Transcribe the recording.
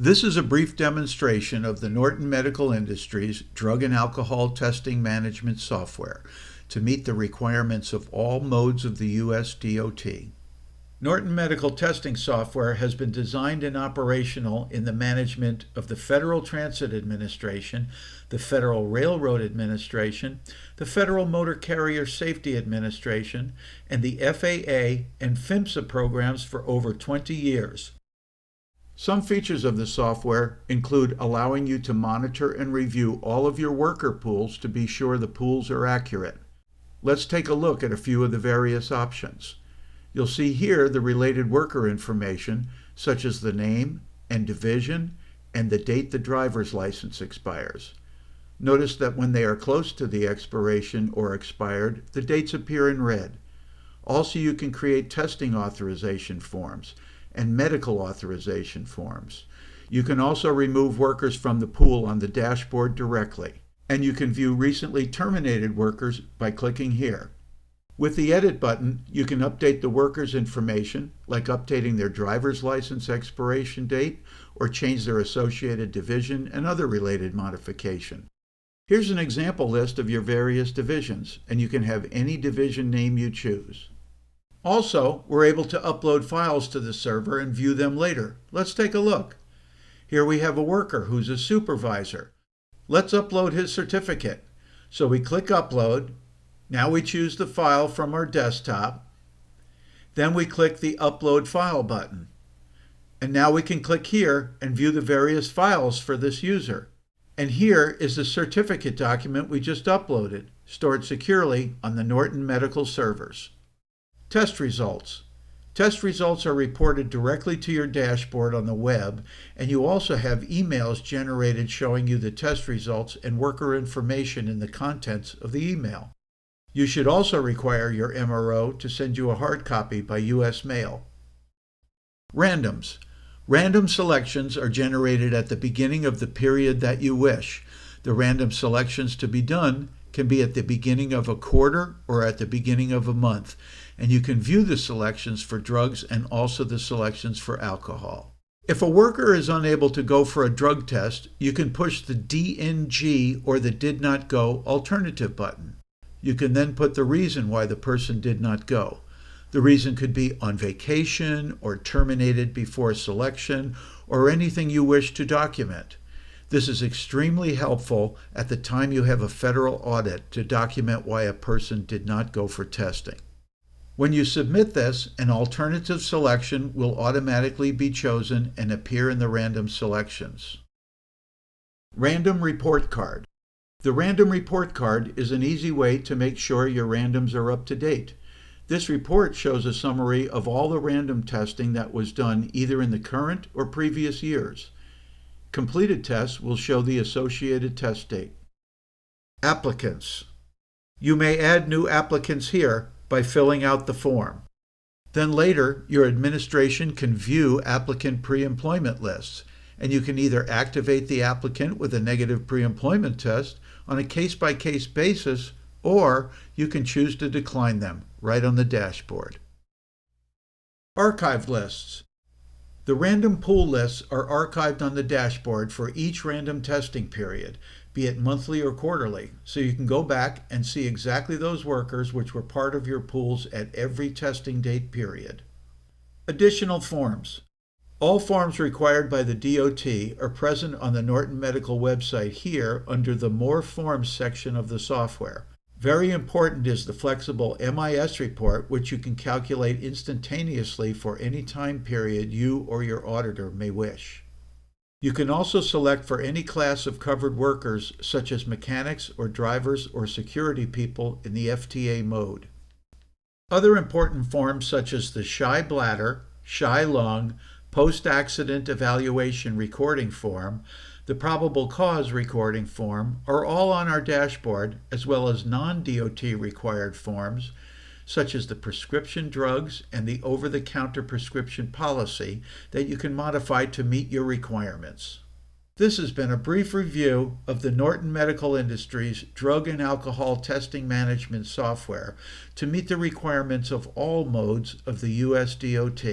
This is a brief demonstration of the Norton Medical Industries drug and alcohol testing management software to meet the requirements of all modes of the U.S. DOT. Norton Medical Testing Software has been designed and operational in the management of the Federal Transit Administration, the Federal Railroad Administration, the Federal Motor Carrier Safety Administration, and the FAA and PHMSA programs for over 20 years. Some features of the software include allowing you to monitor and review all of your worker pools to be sure the pools are accurate. Let's take a look at a few of the various options. You'll see here the related worker information, such as the name and division and the date the driver's license expires. Notice that when they are close to the expiration or expired, the dates appear in red. Also, you can create testing authorization forms and medical authorization forms. You can also remove workers from the pool on the dashboard directly, and you can view recently terminated workers by clicking here. With the Edit button, you can update the workers' information, like updating their driver's license expiration date or change their associated division and other related modification. Here's an example list of your various divisions, and you can have any division name you choose. Also, we're able to upload files to the server and view them later. Let's take a look. Here we have a worker who's a supervisor. Let's upload his certificate. So we click Upload. Now we choose the file from our desktop. Then we click the Upload File button. And now we can click here and view the various files for this user. And here is the certificate document we just uploaded, stored securely on the Norton Medical servers. Test results. Test results are reported directly to your dashboard on the web, and you also have emails generated showing you the test results and worker information in the contents of the email. You should also require your MRO to send you a hard copy by U.S. mail. Randoms. Random selections are generated at the beginning of the period that you wish. The random selections to be done can be at the beginning of a quarter or at the beginning of a month, and you can view the selections for drugs and also the selections for alcohol. If a worker is unable to go for a drug test, you can push the DNG or the Did Not Go alternative button. You can then put the reason why the person did not go. The reason could be on vacation or terminated before selection or anything you wish to document. This is extremely helpful at the time you have a federal audit to document why a person did not go for testing. When you submit this, an alternative selection will automatically be chosen and appear in the random selections. Random Report Card. The Random Report Card is an easy way to make sure your randoms are up to date. This report shows a summary of all the random testing that was done either in the current or previous years. Completed tests will show the associated test date. Applicants. You may add new applicants here by filling out the form. Then later, your administration can view applicant pre-employment lists, and you can either activate the applicant with a negative pre-employment test on a case-by-case basis, or you can choose to decline them right on the dashboard. Archived lists. The random pool lists are archived on the dashboard for each random testing period, be it monthly or quarterly, so you can go back and see exactly those workers which were part of your pools at every testing date period. Additional forms. All forms required by the DOT are present on the Norton Medical website here under the More Forms section of the software. Very important is the flexible MIS report, which you can calculate instantaneously for any time period you or your auditor may wish. You can also select for any class of covered workers, such as mechanics or drivers or security people in the FTA mode. Other important forms such as the SHI bladder, SHI lung, post-accident evaluation recording form, the probable cause recording form are all on our dashboard, as well as non-DOT required forms, such as the prescription drugs and the over-the-counter prescription policy that you can modify to meet your requirements. This has been a brief review of the Norton Medical Industries drug and alcohol testing management software to meet the requirements of all modes of the U.S. DOT.